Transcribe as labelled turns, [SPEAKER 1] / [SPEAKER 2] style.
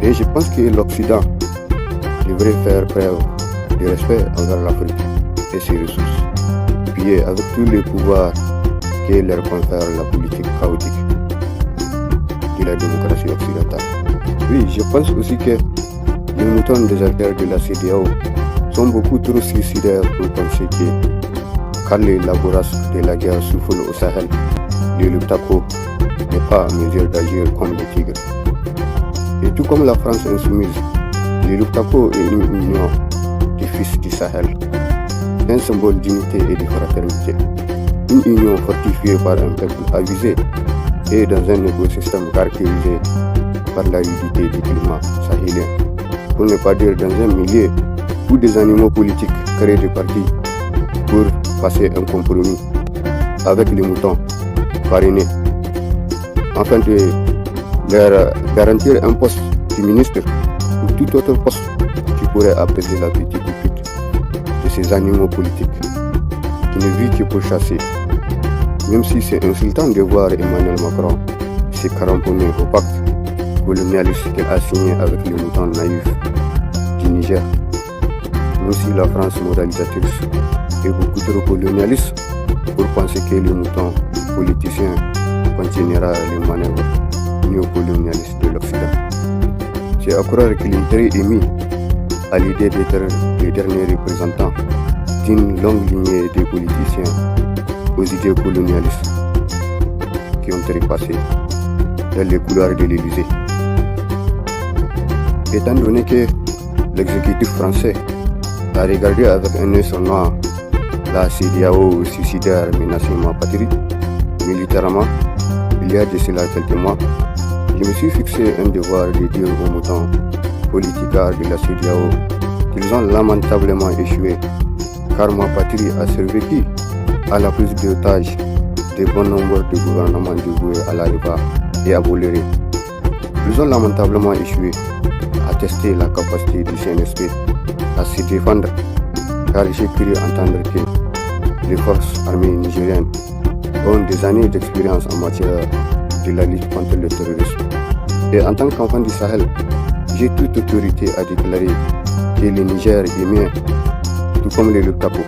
[SPEAKER 1] Et je pense que l'Occident devrait faire preuve de respect envers l'Afrique et ses ressources, puis avec tous les pouvoirs que leur confère la politique chaotique de la démocratie occidentale. Oui, je pense aussi que les moutons déserteurs de la CEDEAO sont beaucoup trop suicidaires pour penser que quand les laboras de la guerre soufflent au Sahel, le Luptako n'est pas en mesure d'agir comme le tigre. Et tout comme la France insoumise, le Luptako est une union des fils du Sahel, un symbole d'unité et de fraternité. Une union fortifiée par un peuple avisé et dans un écosystème caractérisé par l'aridité du climat sahélien. Pour ne pas dire dans un milieu où des animaux politiques créent des partis pour passer un compromis avec les moutons parrainés, afin de leur garantir un poste de ministre ou tout autre poste qui pourrait apaiser la petite dispute de ces animaux politiques qui ne vivent que pour chasser. Même si c'est insultant de voir Emmanuel Macron se cramponner au pacte colonialiste qu'il a signé avec les moutons naïfs du Niger. Mais aussi la France moralisatrice est beaucoup trop colonialiste pour penser que les moutons politiciens continuera les manœuvres néocolonialistes de l'Occident. C'est à croire qu'il est très émis à l'idée d'être les derniers représentants d'une longue lignée de politiciens aux idées colonialistes qui ont trépassé dans les couloirs de l'Élysée. Étant donné que l'exécutif français a regardé avec un œil noir la CEDEAO suicidaire menaçant ma patrie militairement, il y a de cela quelques mois, je me suis fixé un devoir de dire aux moutons politicards de la CEDEAO qu'ils ont lamentablement échoué, car ma patrie a survécu à la prise d'otages de bon nombre de gouvernements dévoués à la riba et à Boléré. Ils ont lamentablement échoué à tester la capacité du CNSP à se défendre, car j'ai cru entendre que les forces armées nigériennes ont des années d'expérience en matière de la lutte contre le terrorisme. Et en tant qu'enfant du Sahel, j'ai toute autorité à déclarer que le Niger est mien, tout comme les Luptako.